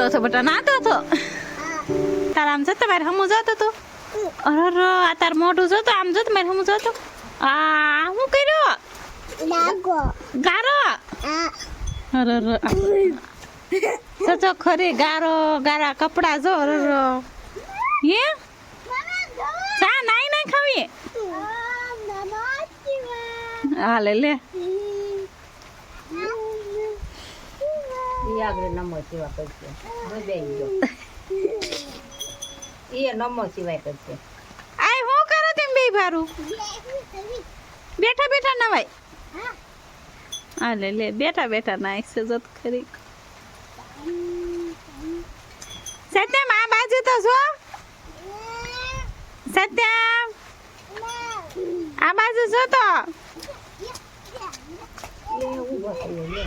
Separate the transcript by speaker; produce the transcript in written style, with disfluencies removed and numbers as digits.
Speaker 1: નાતો હતો બટા નાતો હતો તારા આમ જતો મારે હમું જોતો તું અરે આ તાર મોઢું જોતો આમ જોતો મારે હમું જોતો આ હું કર્યો ગારો અરે તો ખરી ગારો ગારા કપડા જો અરે હે ચા નાઈ ના ખાવી હા લે
Speaker 2: આગળ નમો સેવા કરશે એ નમો સિવાય કરશે
Speaker 1: આય હું કરો તેમ બે ભારું બેઠા બેઠા નવાય હા લે બેઠા બેઠા નાઈસ જત ખરી સત્યમ આ બાજુ તો જો સત્યમ આ બાજુ જો તો
Speaker 2: લે ઊભો થયો લે